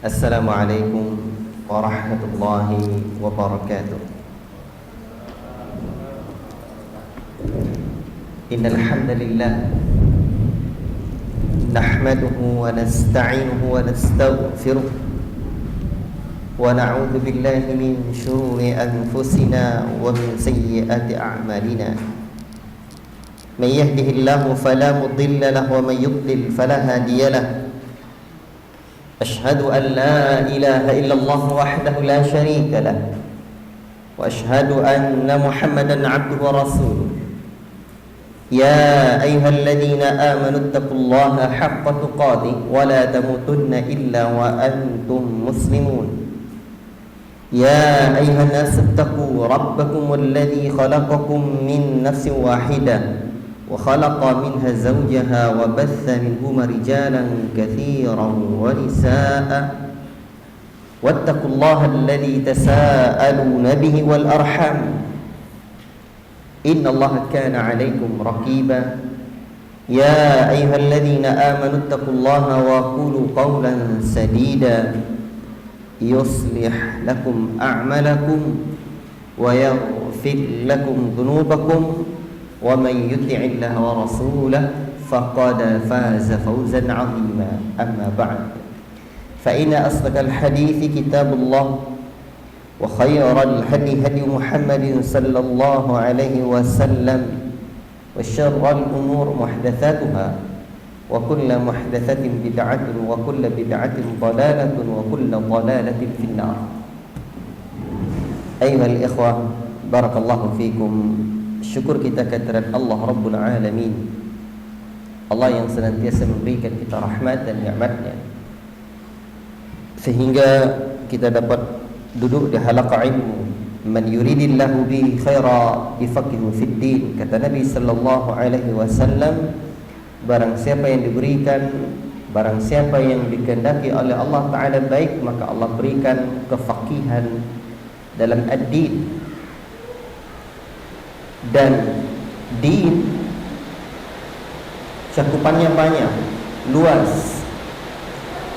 Assalamualaikum warahmatullahi wabarakatuh. Innal hamdalillah nahmaduhu wa nasta'inuhu wa nastaghfiruh wa na'udzu billahi min shururi anfusina wa min sayyiati a'malina. May yahdihillahu fala mudilla lahu wa may yudlil fala hadiya lahu. أشهد أن لا إله إلا الله وحده لا شريك له وأشهد أن محمدا عبده ورسوله يا أيها الذين آمنوا اتقوا الله حق تقاته ولا تموتن إلا وأنتم مسلمون يا أيها الناس اتقوا ربكم الذي خلقكم من نفس واحدة وخلق منها زوجها وبث منهما رجالا كثيرا ونساء واتقوا الله الذي تساءلون به والأرحام إن الله كان عليكم رقيبا يا أيها الذين آمنوا اتقوا الله وقولوا قولا سديدا يصلح لكم أعمالكم ويغفر لكم ذنوبكم ومن يطع الله ورسوله فقد فاز فوزا عظيما أما بعد فإن أصدق الحديث كتاب الله وخير الهدي هدي محمد صلى الله عليه وسلم وشر الأمور محدثاتها وكل محدثة بدعة وكل بدعة ضلالة وكل ضلالة في النار. أيها الإخوة بارك الله فيكم. Syukur kita kehadirat Allah Rabbul Alamin, Allah yang senantiasa memberikan kita rahmat dan nikmatnya sehingga kita dapat duduk di halaqah ilmu. Man yuridillahu bi khaira yufaqihu fid din, kata Nabi sallallahu alaihi wasallam, barang siapa yang diberikan, barang siapa yang dikehendaki oleh Allah Ta'ala baik, maka Allah berikan kefaqihan dalam ad-din. Dan din cakupannya banyak, luas,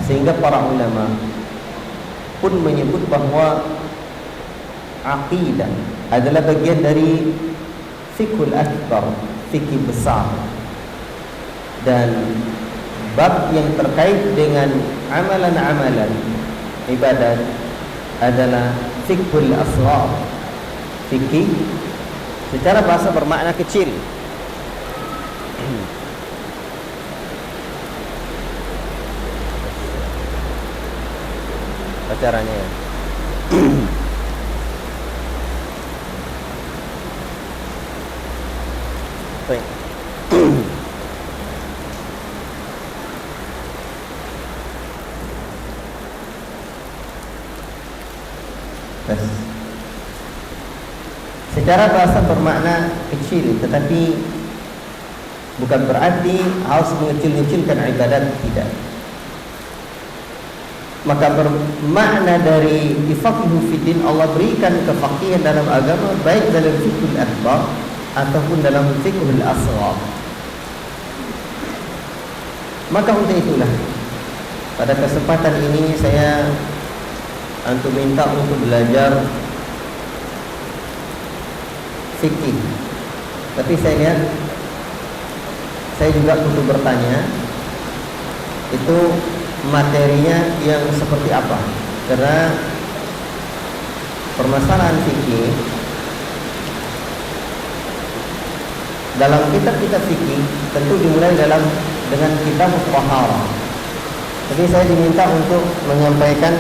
sehingga para ulama pun menyebut bahwa aqidah adalah bagian dari fiqhul akbar, fikih besar, dan bab yang terkait dengan amalan-amalan ibadat adalah fiqhul asghar, fikih secara bahasa bermakna kecil. Caranya ya. Baik. Secara bahasa bermakna kecil, tetapi bukan berarti harus mengecil-ngecilkan ibadat, tidak. Maka bermakna dari ifaqihu fiddin, Allah berikan kefaqihan dalam agama, baik dalam fiqhul akbar ataupun dalam fiqhul asghar. Maka untuk itulah pada kesempatan ini saya minta untuk belajar fikih. Tapi saya lihat saya juga perlu bertanya, itu materinya yang seperti apa? Karena permasalahan fikih dalam kitab-kitab fikih tentu dimulai dengan kitab taharah. Tapi saya diminta untuk menyampaikan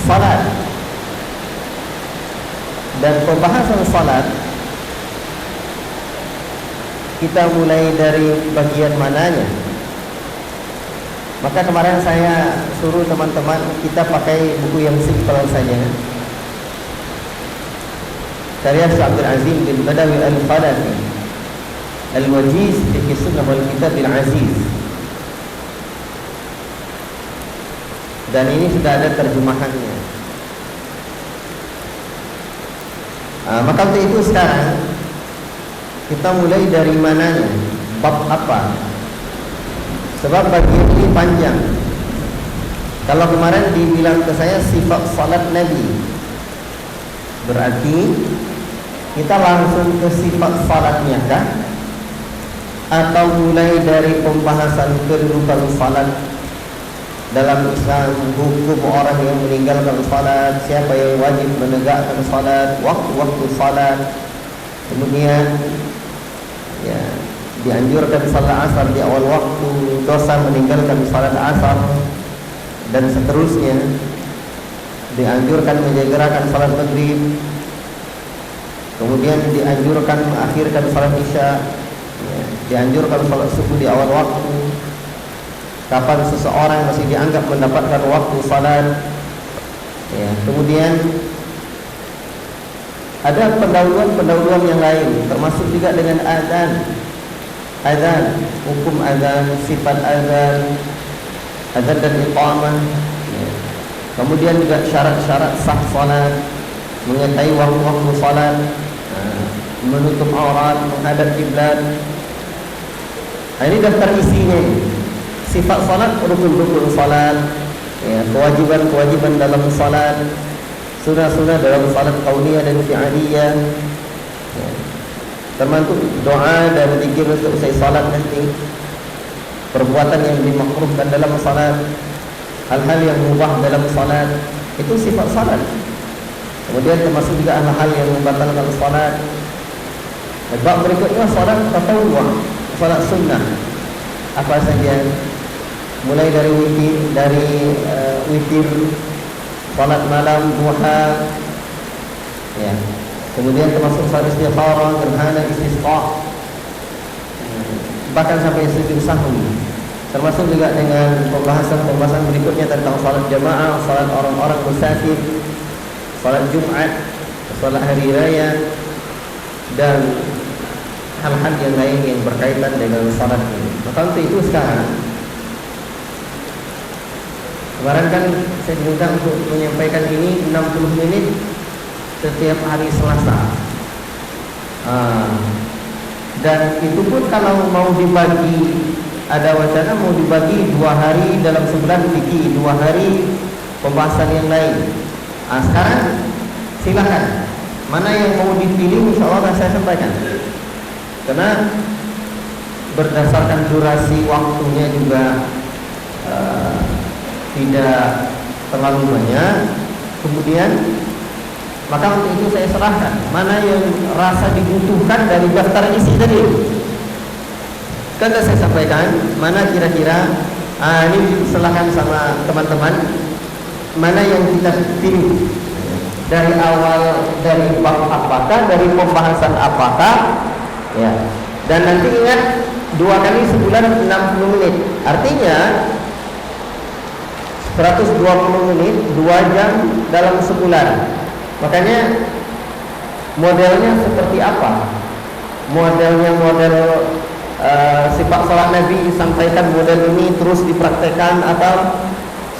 salat, dan pembahasan salat kita mulai dari bagian mananya. Maka kemarin saya suruh teman-teman kita pakai buku yang simpel saja, karya Syekh Abdul Aziz bin Badawi Al-Qadhi, Al-Wajiz fi Sunnah wal Kitab Al-Aziz. Dan ini sudah ada terjemahannya. Maka untuk itu sekarang kita mulai dari mananya, bab apa? Sebab bagian ini panjang. Kalau kemarin dibilang ke saya sifat salat Nabi, berarti kita langsung ke sifat salatnya kah? Atau mulai dari pembahasan kedudukan salat dalam Islam, hukum orang yang meninggalkan salat, siapa yang wajib menegakkan salat, waktu-waktu salat, kemudian ya dianjurkan salat asar di awal waktu, dosa meninggalkan salat asar, dan seterusnya. Dianjurkan menyegerakan salat maghrib, kemudian dianjurkan mengakhirkan salat isya, ya, dianjurkan salat subuh di awal waktu, kapan seseorang masih dianggap mendapatkan waktu salat, ya. Kemudian ada pendahuluan yang lain, termasuk juga dengan azan, hukum azan, sifat azan dan iqamah, ya. Kemudian juga syarat-syarat sah salat, mengetahui waktu-waktu salat, menutup aurat, menghadap kiblat. Ini daftar isinya. Sifat salat, rukun-rukun salat, ya, kewajiban-kewajiban dalam salat, sunah-sunah dalam salat qauliyah dan fi'aliyah, ya. Termasuk doa dan zikir untuk usai salat nanti, perbuatan yang dimakruhkan dalam salat, hal-hal yang mubah dalam salat, itu sifat salat. Kemudian termasuk juga hal-hal yang membatalkan salat. Bab berikutnya salat tatawwu', salat sunnah. Apa saja? Mulai dari witir, salat malam, duha, ya. Kemudian termasuk salat istikharah, gerhana, istisqa, bahkan sampai sujud sahwi. Termasuk juga dengan pembahasan berikutnya tentang salat jamaah, salat orang-orang musafir, salat Jumat, salat hari raya, dan hal-hal yang lain yang berkaitan dengan salat ini. Maka untuk itu sekarang, kemarin kan saya diminta untuk menyampaikan ini 60 menit setiap hari Selasa. Dan itu pun kalau mau dibagi, ada wacana mau dibagi 2 hari dalam sebulan fikih, 2 hari pembahasan yang lain. Sekarang silakan, mana yang mau dipilih insya Allah saya sampaikan. Karena berdasarkan durasi waktunya juga tidak terlalu banyak. Kemudian maka untuk itu saya serahkan mana yang rasa dibutuhkan dari daftar isi tadi. Kan saya sampaikan mana kira-kira ini silahkan sama teman-teman, mana yang kita pilih dari awal, dari bab apakah, dari pembahasan apakah, ya. Dan nanti ingat 2 kali sebulan 60 menit, artinya 120 menit, 2 jam dalam sebulan. Makanya modelnya seperti apa? Modelnya model sifat salat Nabi disampaikan model ini terus dipraktekkan, atau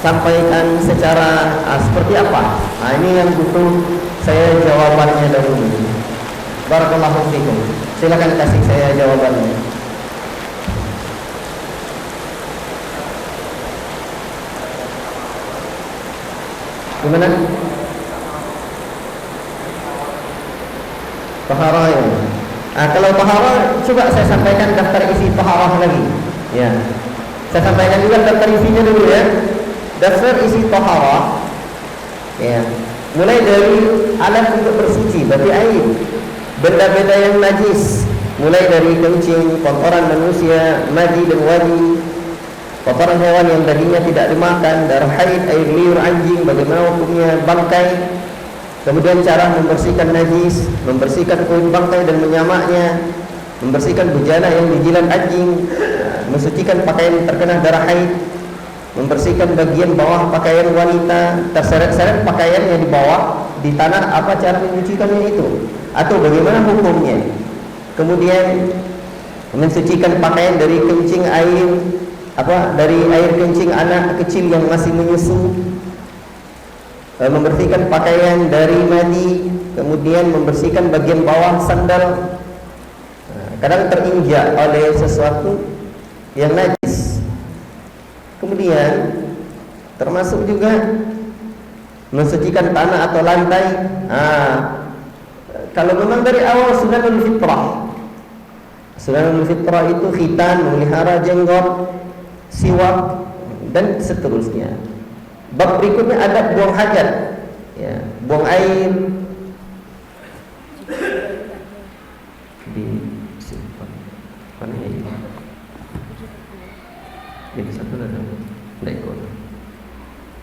sampaikan secara seperti apa? Ini yang butuh saya jawabannya dahulu. Barakallahu fikum. Silakan kasih saya jawabannya. Gimana? Taharah ya. Kalau taharah, coba saya sampaikan daftar isi taharah lagi. Ya. Saya sampaikan juga daftar isinya dulu ya. Daftar isi taharah, ya. Mulai dari alat untuk bersuci, berarti air, benda-benda yang najis, mulai dari kencing, kotoran manusia, madi dan wadi, kotoran hewan yang dagingnya tidak dimakan, darah haid, air liur anjing, bagaimana hukumnya, bangkai. Kemudian cara membersihkan najis, membersihkan kulit bangkai dan menyamaknya, membersihkan bejana yang dijilat anjing, mensucikan pakaian terkena darah haid, membersihkan bagian bawah pakaian wanita, terseret-seret pakaiannya di bawah di tanah, apa cara menyucikannya itu, atau bagaimana hukumnya. Kemudian mensucikan pakaian dari kencing air, dari air kencing anak kecil yang masih menyusu, membersihkan pakaian dari madi, kemudian membersihkan bagian bawah sandal, kadang terinjak oleh sesuatu yang najis. Kemudian Termasuk juga mensucikan tanah atau lantai. Kalau memang dari awal sunanul fitrah. Sunanul fitrah itu khitan, memelihara jenggot, siwak, dan seterusnya. Bab berikutnya adab buang hajat, ya, buang air di simpan. Mana ini? Jadi satu ada lekor.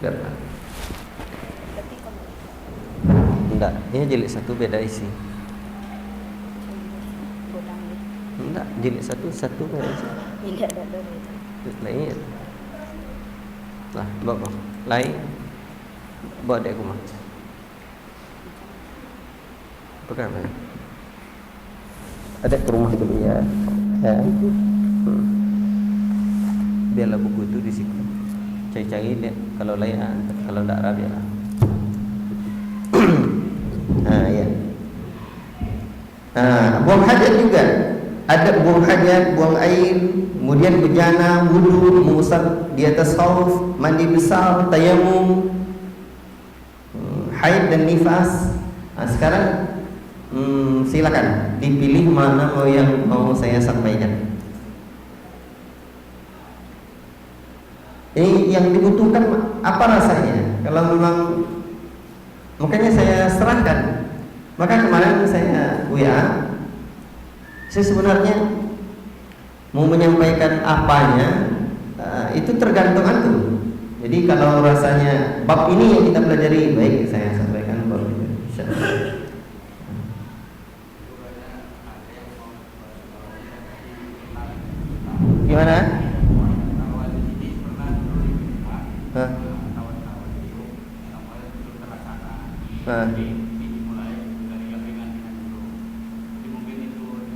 Berapa? Enggak, ini jilid satu beda isi. Enggak, jilid satu beda isi. Tidak ada. Lain. Lah, bawa lain. Bawa dek rumah. Pegang ya. Ada ke rumah dulu ya. Ya. Biarlah buku itu di situ. Cari-cari lihat kalau lain, kalau enggak ada biarlah. Ya. Buang hajat juga. Ada buang hajat, buang air, kemudian bejana, wudu, mengusap di atas khauf, mandi besar, tayamum, haid dan nifas. Sekarang silakan dipilih mana yang mau saya sampaikan. Ini yang dibutuhkan apa rasanya? Kalau memang, makanya saya serahkan. Maka kemarin saya WA, saya sebenarnya mau menyampaikan apanya, itu tergantung antum. Jadi kalau rasanya bab ini yang kita pelajari, baik saya sampaikan bab ini. Insyaallah. Gimana?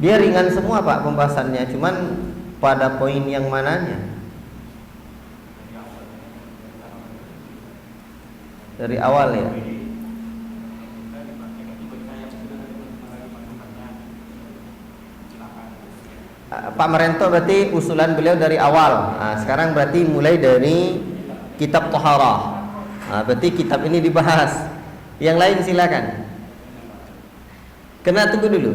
Dia ringan semua Pak pembahasannya, cuman pada poin yang mananya? Dari awal ya. Pak Marento berarti usulan beliau dari awal. Sekarang berarti mulai dari kitab Thaharah. Berarti kitab ini dibahas. Yang lain silakan. Kena tunggu dulu.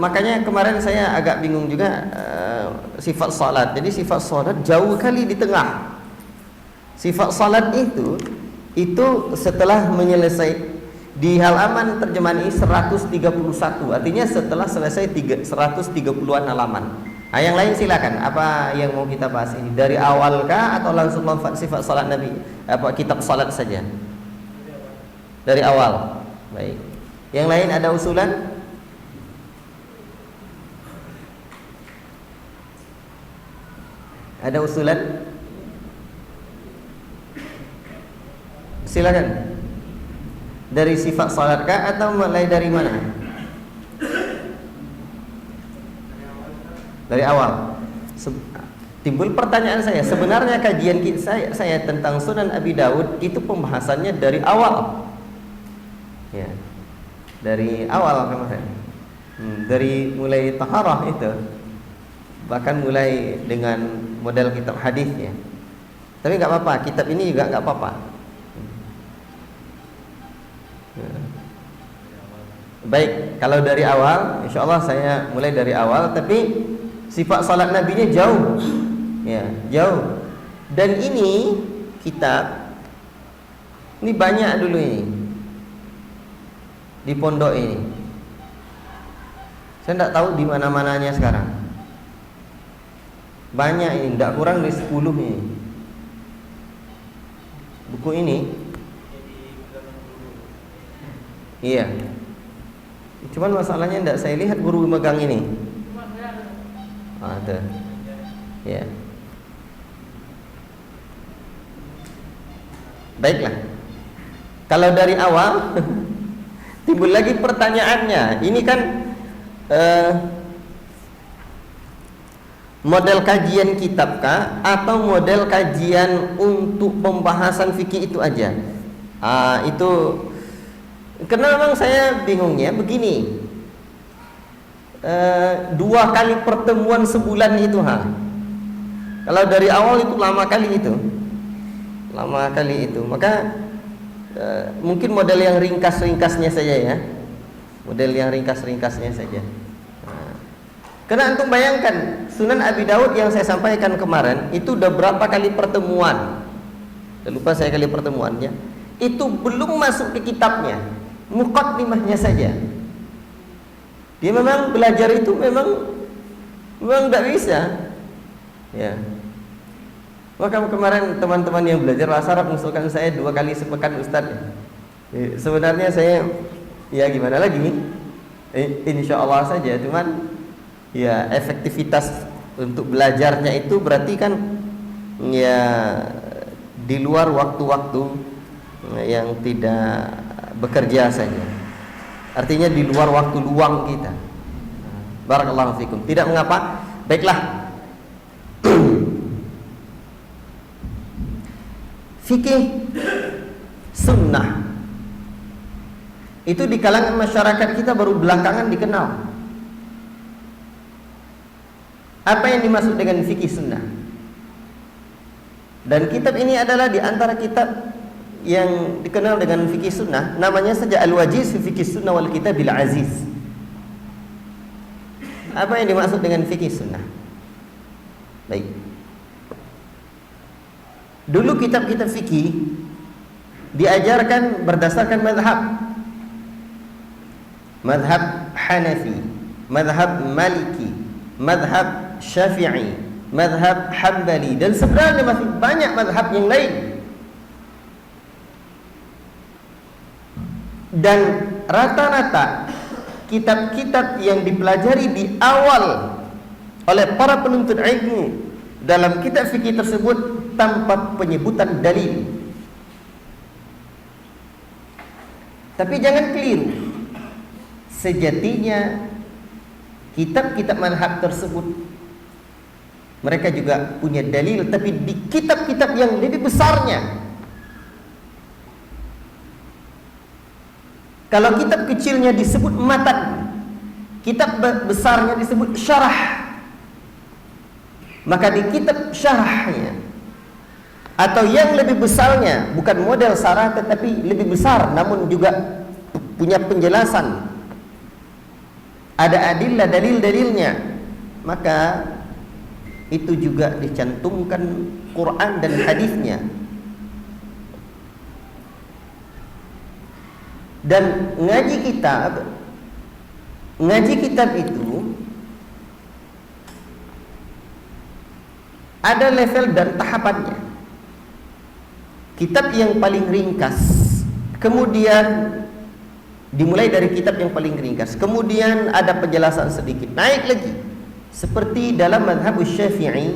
Makanya kemarin saya agak bingung juga sifat salat. Jadi sifat salat jauh kali di tengah. Sifat salat itu setelah menyelesai di halaman terjemahan ini 131. Artinya setelah selesai 130-an halaman. Yang lain silakan. Apa yang mau kita bahas ini? Dari awal kah atau langsung sifat salat Nabi? Apa kitab salat saja? Dari awal. Baik. Yang lain ada usulan? Ada usulan? Silakan. Dari sifat salatkah atau mulai dari mana? Dari awal. Timbul pertanyaan saya, sebenarnya kajian saya tentang Sunan Abi Dawud itu pembahasannya dari awal. Ya. Dari awal kemarin. Dari mulai taharah itu. Bahkan mulai dengan model kitab hadis ya. Tapi nggak apa-apa, kitab ini juga nggak apa-apa. Baik, kalau dari awal, insya Allah saya mulai dari awal. Tapi sifat salat Nabi-nya jauh, ya jauh. Dan ini kitab, ini banyak dulu ini di pondok ini. Saya tidak tahu di mana-mananya sekarang. Banyak ini, tidak kurang dari 10 ini. Buku ini, iya. Cuman masalahnya tidak saya lihat guru megang ini. Ada, ya. Baiklah. Kalau dari awal timbul lagi pertanyaannya. Ini kan model kajian kitabkah atau model kajian untuk pembahasan fikih itu aja? Itu karena memang saya bingungnya begini. 2 kali pertemuan sebulan itu Kalau dari awal itu lama kali itu. lama kali itu. Maka mungkin model yang ringkas-ringkasnya saja ya, model yang ringkas-ringkasnya saja. Karena antum bayangkan Sunan Abi Daud yang saya sampaikan kemarin itu udah berapa kali pertemuan, udah lupa saya kali pertemuannya, itu belum masuk ke kitabnya, muqaddimahnya saja. Dia memang belajar itu memang tidak bisa ya. Maka kemarin teman-teman yang belajar bahasa Arab mengusulkan saya 2 kali sepekan Ustaz. Sebenarnya saya ya gimana lagi, insya Allah saja, cuman ya efektivitas untuk belajarnya itu berarti kan ya di luar waktu-waktu yang tidak bekerja saja, artinya di luar waktu luang kita. Barakallahu fikum. Tidak mengapa. Baiklah. Fikih sunnah itu di kalangan masyarakat kita baru belakangan dikenal. Apa yang dimaksud dengan fikih sunnah? Dan kitab ini adalah di antara kitab yang dikenal dengan fikih sunnah. Namanya saja Al-Wajiz fi Fikih Sunnah wal Kitabil Aziz. Apa yang dimaksud dengan fikih sunnah? Baik. Dulu kitab-kitab fikih diajarkan berdasarkan mazhab. Mazhab Hanafi, mazhab Maliki, mazhab Syafi'i, mazhab Hambali, dan sebenarnya masih banyak mazhab yang lain. Dan rata-rata kitab-kitab yang dipelajari di awal oleh para penuntut ilmu dalam kitab fikih tersebut tanpa penyebutan dalil. Tapi jangan keliru, sejatinya kitab-kitab mazhab tersebut mereka juga punya dalil, tapi di kitab-kitab yang lebih besarnya. Kalau kitab kecilnya disebut matan, kitab besarnya disebut syarah, maka di kitab syarahnya atau yang lebih besarnya, bukan model syarah tetapi lebih besar namun juga punya penjelasan, ada adillah, dalil-dalilnya, maka itu juga dicantumkan Quran dan hadisnya. Dan ngaji kitab itu ada level dan tahapannya. Kitab yang paling ringkas, kemudian dimulai dari kitab yang paling ringkas, kemudian ada penjelasan sedikit, naik lagi. Seperti dalam mazhab Syafi'i,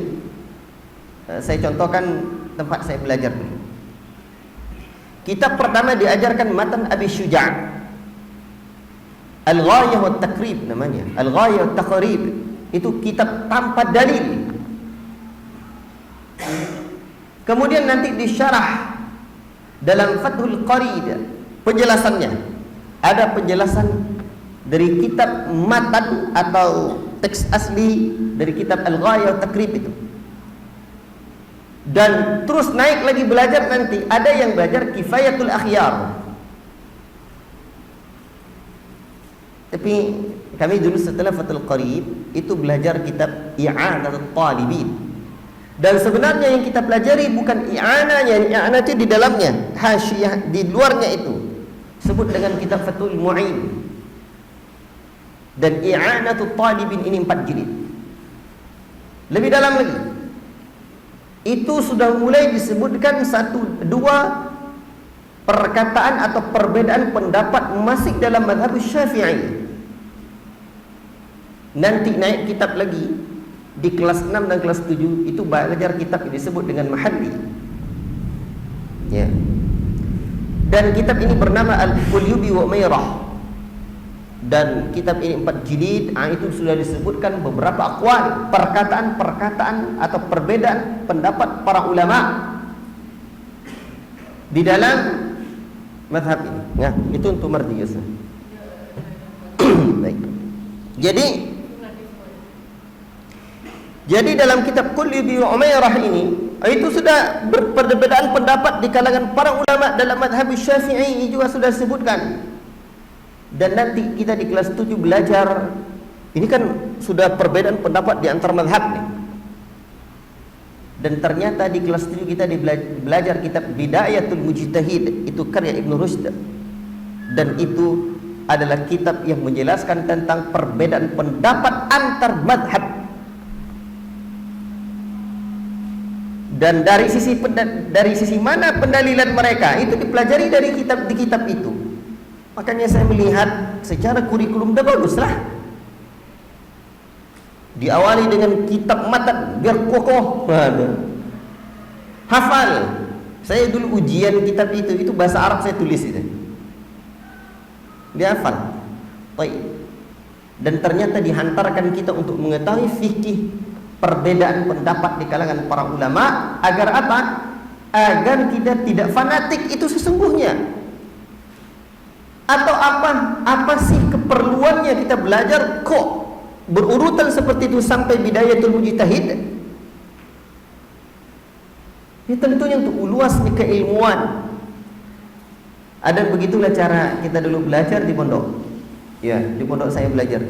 saya contohkan tempat saya belajar dulu. Kitab pertama diajarkan matan Abi Syuja', Al-Ghayah wa Taqrib namanya. Al-Ghayah wa Taqrib itu kitab tanpa dalil. Kemudian nanti disyarah dalam Fathul Qarid, penjelasannya. Ada penjelasan dari kitab matan atau teks asli dari kitab Al-Ghayah wa Taqrib itu. Dan terus naik lagi belajar, nanti ada yang belajar Kifayatul Akhyar. Tapi kami dulu setelah Fathul Qarib itu belajar kitab I'anatul Talibin. Dan sebenarnya yang kita pelajari bukan i'ananya, i'anah itu di dalamnya, hasyiyah di luarnya itu sebut dengan kitab Fathul Mu'in. Dan I'anatul Talibin ini 4 jilid. Lebih dalam lagi, itu sudah mulai disebutkan 1-2 perkataan atau perbedaan pendapat masih dalam mazhab Syafi'i. Nanti naik kitab lagi di kelas 6 dan kelas 7 itu belajar kitab yang disebut dengan Mahalli. Ya. Dan kitab ini bernama Al-Qulyubi wa Umairah. Dan kitab ini 4 jilid, itu sudah disebutkan beberapa aqwal, perkataan-perkataan atau perbedaan pendapat para ulama di dalam mazhab ini. Ya, itu untuk mardiyus. Baik. Jadi dalam kitab Qulyubi wa Umairah ini Itu sudah perbedaan pendapat di kalangan para ulama dalam mazhab Syafi'i juga sudah sebutkan. Dan nanti kita di kelas 7 belajar, ini kan sudah perbedaan pendapat di antar mazhab nih. Dan ternyata di kelas 7 kita belajar kitab Bidayatul Mujtahid, itu karya Ibnu Rushd. Dan itu adalah kitab yang menjelaskan tentang perbedaan pendapat antar mazhab. Dan dari sisi mana pendalilan mereka itu dipelajari di kitab itu. Makanya saya melihat secara kurikulum dah baguslah. Diawali dengan kitab matan biar kokoh. Hafal. Saya dulu ujian kitab itu bahasa Arab saya tulis itu. Dia hafal. Baik. Dan ternyata dihantarkan kita untuk mengetahui fikih perbedaan pendapat di kalangan para ulama agar apa? Agar kita tidak fanatik itu sesungguhnya. Atau apa sih keperluannya kita belajar kok berurutan seperti itu sampai Bidayatul Mujtahid? Ini tentunya untuk luasnya keilmuan. Ada begitulah cara kita dulu belajar di pondok. Ya, di pondok saya belajar.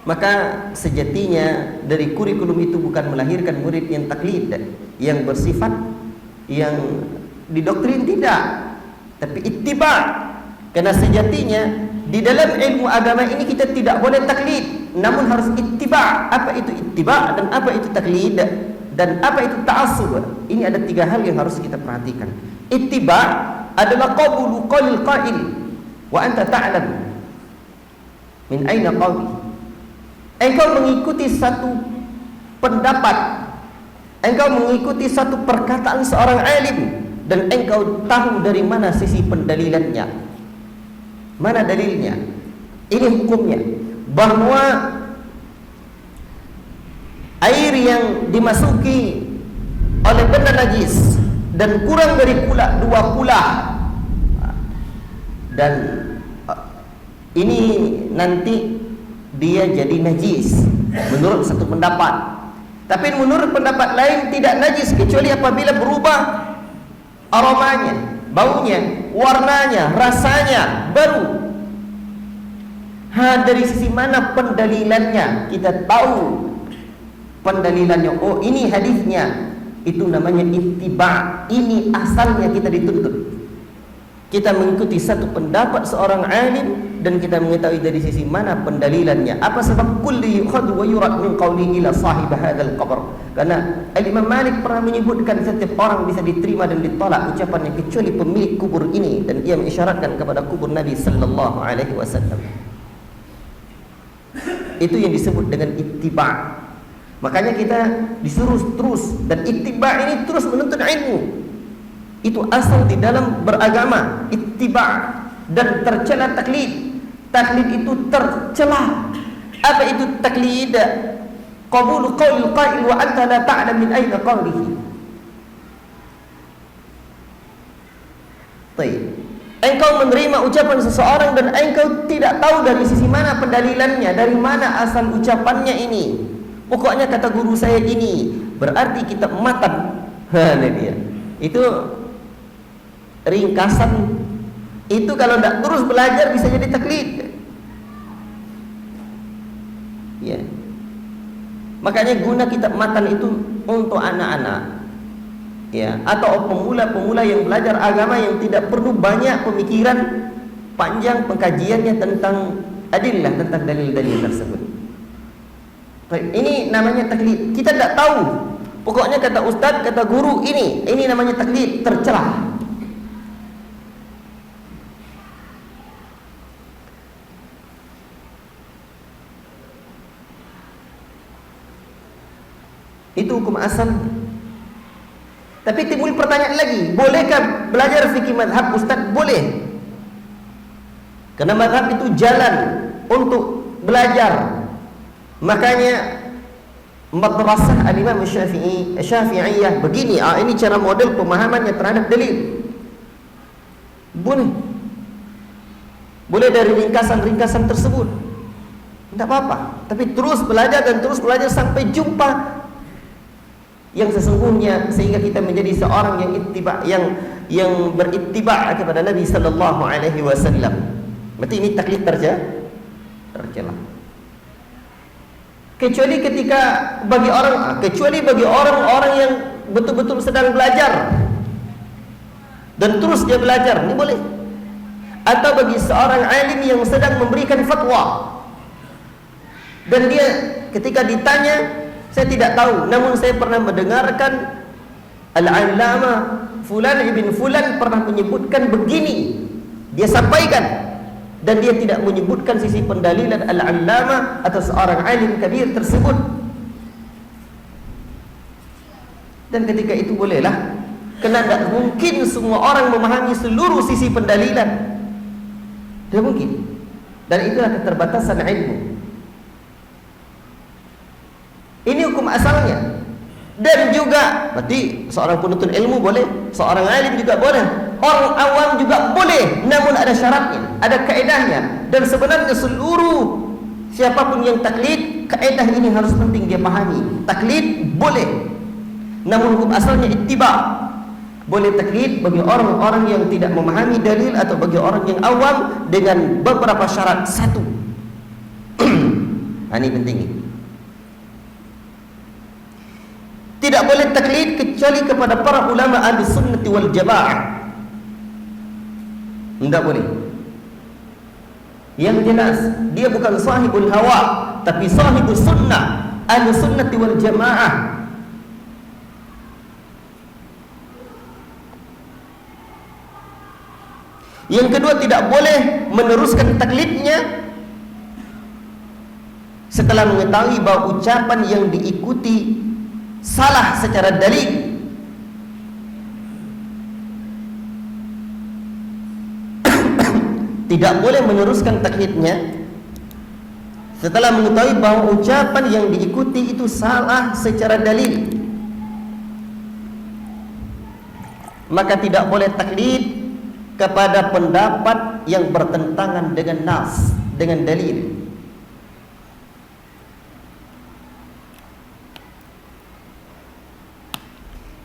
Maka sejatinya dari kurikulum itu bukan melahirkan murid yang taklid, yang bersifat yang didoktrin, tidak, tapi ittiba. Karena sejatinya di dalam ilmu agama ini kita tidak boleh taklid, namun harus ittiba. Apa itu ittiba dan apa itu taklid dan apa itu ta'assub? Ini ada 3 hal yang harus kita perhatikan. Ittiba adalah qabulu qaulil qail wa anta ta'lam min aina qawli. Engkau mengikuti satu pendapat, engkau mengikuti satu perkataan seorang alim, dan engkau tahu dari mana sisi pendalilannya. Mana dalilnya? Ini hukumnya. Bahwa air yang dimasuki oleh benda najis dan kurang dari pula 2 pula, dan ini nanti dia jadi najis menurut satu pendapat. Tapi menurut pendapat lain tidak najis kecuali apabila berubah aromanya, baunya, warnanya, rasanya baru. Dari sisi mana pendalilannya? Kita tahu pendalilannya. Oh, ini hadisnya. Itu namanya ittiba. Ini asalnya kita dituntut. Kita mengikuti satu pendapat seorang alim dan kita mengetahui dari sisi mana pendalilannya. Apa sebab kulli yukhadhu wa yurad min qawli ila sahib hadzal qabr? Karena Imam Malik pernah menyebutkan setiap orang bisa diterima dan ditolak ucapannya kecuali pemilik kubur ini, dan ia mengisyaratkan kepada kubur Nabi sallallahu alaihi wasallam. Itu yang disebut dengan ittiba. Makanya kita disuruh terus, dan ittiba ini terus menuntut ilmu. Itu asal di dalam beragama, ittiba, dan tercela taklid. Taklid itu tercela. Apa itu taklid? Qabul qaul qail wa anta la ta'lam min ayna qawlihi. Baik. Engkau menerima ucapan seseorang dan engkau tidak tahu dari sisi mana pendalilannya, dari mana asal ucapannya ini. Pokoknya kata guru saya ini, berarti kita matan. Ini dia. Itu ringkasan. Itu kalau tidak terus belajar bisa jadi taklid. Ya. Makanya guna kitab matan itu untuk anak-anak, ya, atau pemula-pemula yang belajar agama yang tidak perlu banyak pemikiran panjang pengkajiannya tentang adillah, tentang dalil-dalil tersebut. Ini namanya taklid. Kita tidak tahu. Pokoknya kata ustaz, kata guru ini namanya taklid, tercela. Itu hukum asal. Tapi timbul pertanyaan lagi, bolehkah belajar fikih mazhab ustaz? Boleh. Karena mazhab itu jalan untuk belajar. Makanya madrasah al-Imam Syafi'iyah begini, ini cara model pemahamannya terhadap dalil. Boleh. Boleh dari ringkasan-ringkasan tersebut. Tidak apa-apa. Tapi terus belajar dan terus belajar sampai jumpa yang sesungguhnya sehingga kita menjadi seorang yang ittiba, yang berittiba kepada Nabi sallallahu alaihi wasallam. Berarti ini taklid tercela. Kecuali bagi orang-orang yang betul-betul sedang belajar dan terus dia belajar, ini boleh. Atau bagi seorang alim yang sedang memberikan fatwa dan dia ketika ditanya, saya tidak tahu, namun saya pernah mendengarkan Al-Allamah Fulan ibn Fulan pernah menyebutkan begini, dia sampaikan, dan dia tidak menyebutkan sisi pendalilan Al-Allamah atau seorang alim kabir tersebut. Dan ketika itu bolehlah, karena tidak mungkin semua orang memahami seluruh sisi pendalilan, tidak mungkin, dan itulah keterbatasan ilmu. Ini hukum asalnya. Dan juga berarti seorang penuntut ilmu boleh, seorang alim juga boleh, orang awam juga boleh, namun ada syaratnya, ada kaedahnya. Dan sebenarnya seluruh siapapun yang taklid, kaedah ini harus penting dia pahami. Taklid boleh, namun hukum asalnya ittiba. Boleh taklid bagi orang-orang yang tidak memahami dalil atau bagi orang yang awam dengan beberapa syarat. Satu, ini penting ini. Tidak boleh taklid kecuali kepada para ulama ahli sunnati wal jamaah. Tidak boleh. Yang jelas dia bukan sahibul hawa, tapi sahibus sunnah, ahli sunnati wal jamaah. Yang kedua, tidak boleh meneruskan taklidnya setelah mengetahui bahwa ucapan yang diikuti salah secara dalil. Tidak boleh meneruskan taklidnya setelah mengetahui bahwa ucapan yang diikuti itu salah secara dalil. Maka tidak boleh taklid kepada pendapat yang bertentangan dengan nas, dengan dalil.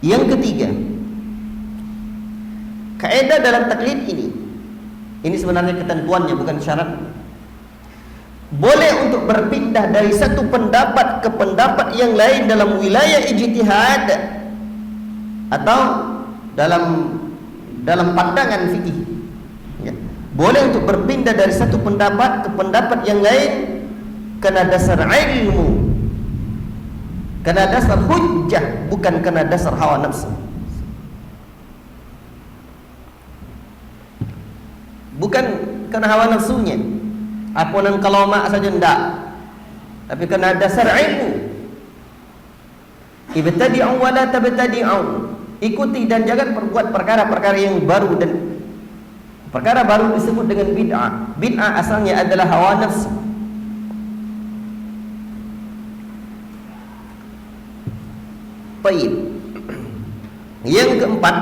Yang ketiga, kaidah dalam taklid ini sebenarnya ketentuannya, bukan syarat. Boleh untuk berpindah dari satu pendapat ke pendapat yang lain dalam wilayah ijtihad atau dalam pandangan fikih. Ya. Boleh untuk berpindah dari satu pendapat ke pendapat yang lain karena dasar ilmu, karena dasar hujjah, bukan karena dasar hawa nafsu. Bukan karena hawa nafsunya, apunan kalau mak saja enggak, tapi karena dasar ilmu. Ibtadi'u wa la tabtadi'u. Ikuti dan jangan perbuat perkara-perkara yang baru, dan perkara baru disebut dengan bid'ah. Bid'ah asalnya adalah hawa nafsu. Baik. Yang keempat,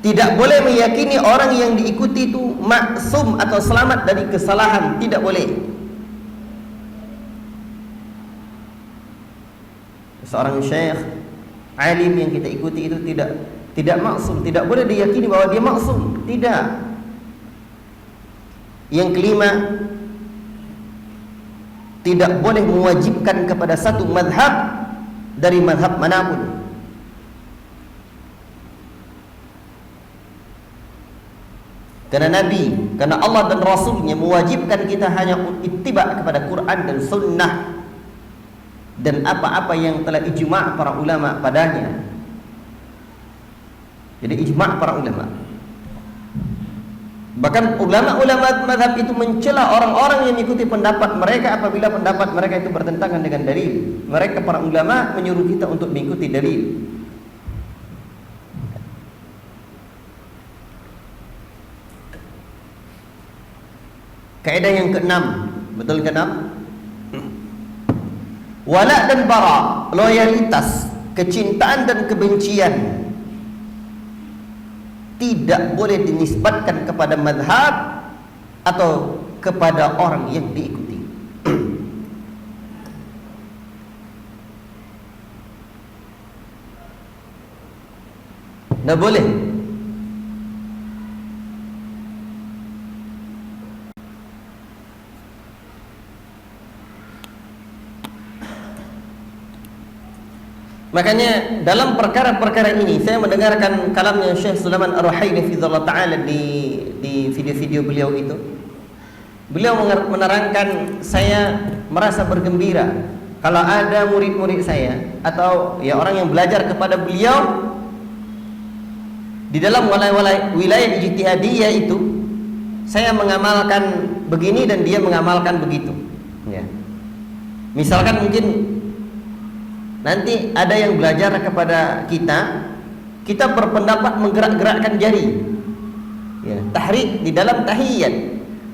tidak boleh meyakini orang yang diikuti itu maksum atau selamat dari kesalahan. Tidak boleh. Seorang syekh, alim yang kita ikuti itu tidak maksum. Tidak boleh diyakini bahwa dia maksum. Tidak. Yang kelima, tidak boleh mewajibkan kepada satu madhab dari madhab manapun. Karena Nabi, karena Allah dan Rasulnya mewajibkan kita hanya ittiba kepada Quran dan Sunnah dan apa-apa yang telah ijma' para ulama padanya. Jadi ijma' para ulama. Bahkan ulama-ulama mazhab itu mencela orang-orang yang mengikuti pendapat mereka apabila pendapat mereka itu bertentangan dengan dalil. Mereka para ulama menyuruh kita untuk mengikuti dalil. Kaidah yang keenam, betul keenam? Wala dan bara, loyalitas, kecintaan dan kebencian tidak boleh dinisbatkan kepada mazhab atau kepada orang yang diikuti. Tidak boleh. Makanya dalam perkara-perkara ini saya mendengarkan kalamnya Syekh Sulaiman Ar-Ruhaili hafizallahu taala di video-video beliau itu. Beliau menerangkan, saya merasa bergembira kalau ada murid-murid saya atau ya orang yang belajar kepada beliau di dalam wilayah ijtihadiyah itu, saya mengamalkan begini dan dia mengamalkan begitu. Ya. Misalkan mungkin nanti ada yang belajar kepada kita berpendapat menggerak-gerakkan jari, ya, tahrik di dalam tahiyat.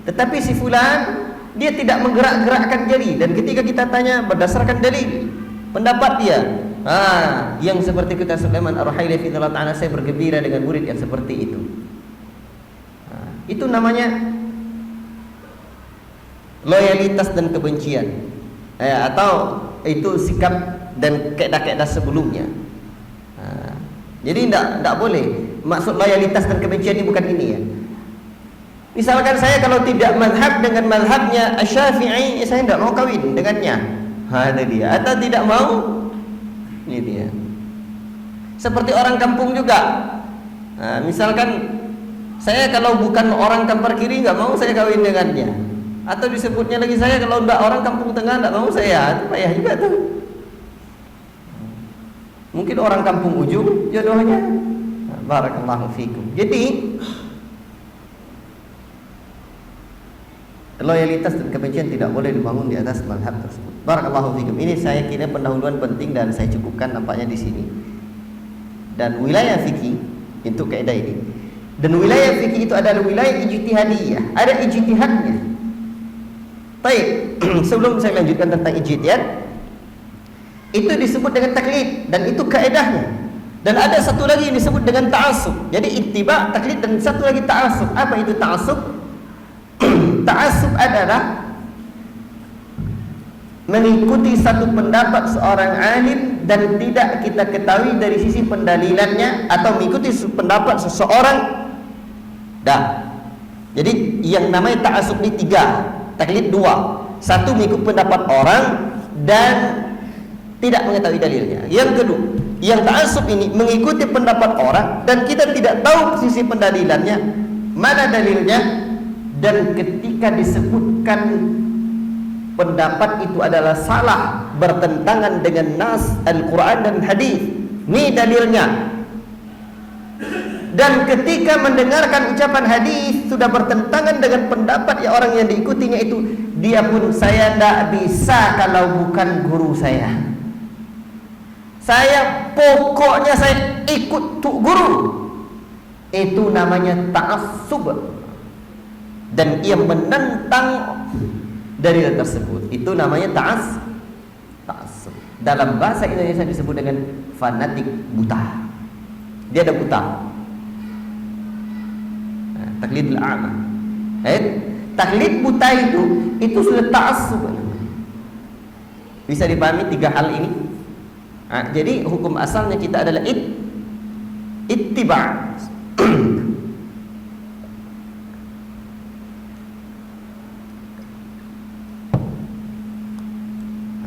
Tetapi si fulan dia tidak menggerak-gerakkan jari, dan ketika kita tanya berdasarkan dalil pendapat dia, yang seperti kita Sulaiman Ar-Ruhaili fidhallah ta'ala, saya bergembira dengan murid yang seperti itu. Itu namanya loyalitas dan kebencian, atau itu sikap dan kaidah-kaidah sebelumnya. Jadi tidak boleh. Maksud loyalitas dan kebencian ini bukan ini ya. Misalkan saya kalau tidak mazhab dengan mazhabnya Asy-Syafi'i, saya tidak mau kawin dengannya. Ada dia. Atau tidak mau, ini dia. Seperti orang kampung juga. Misalkan saya kalau bukan orang Kampar Kiri, nggak mau saya kawin dengannya. Atau disebutnya lagi, saya kalau tidak orang Kampung Tengah, tidak mau saya. Itu payah juga tuh. Mungkin orang kampung ujung jodohnya. Barakallahu fikum. Jadi loyalitas dan kebencian tidak boleh dibangun di atas mazhab tersebut. Barakallahu fikum. Ini saya kira pendahuluan penting dan saya cukupkan nampaknya di sini. Dan wilayah fikih untuk kaidah ini. Dan wilayah fikih itu adalah wilayah ijtihadiyah. Ada ijtihadnya. Baik, sebelum saya lanjutkan tentang ijtihad, itu disebut dengan taklid dan itu kaedahnya. Dan ada satu lagi yang disebut dengan ta'assub. Jadi ittiba, taklid, dan satu lagi ta'assub. Apa itu ta'assub? Ta'assub adalah mengikuti satu pendapat seorang alim dan tidak kita ketahui dari sisi pendalilannya, atau mengikuti pendapat seseorang. Jadi yang namanya ta'assub ini 3, taklid 2. Satu, mengikuti pendapat orang dan tidak mengetahui dalilnya. Yang kedua, yang ta'assub ini mengikuti pendapat orang dan kita tidak tahu sisi pendalilannya, mana dalilnya. Dan ketika disebutkan pendapat itu adalah salah, bertentangan dengan nas Al-Quran dan hadis, ini dalilnya. Dan ketika mendengarkan ucapan hadis sudah bertentangan dengan pendapat ya orang yang diikutinya itu, dia pun, saya tidak bisa kalau bukan guru saya. Saya pokoknya saya ikut tu guru. Itu namanya ta'assub. Dan ia menentang dalil tersebut. Itu namanya ta'assub. Dalam bahasa Indonesia disebut dengan fanatik buta. Dia ada buta. Taklidul a'ma. Taklid buta itu sudah ta'assub. Bisa dipahami 3 hal ini. Jadi hukum asalnya kita adalah ittiba'.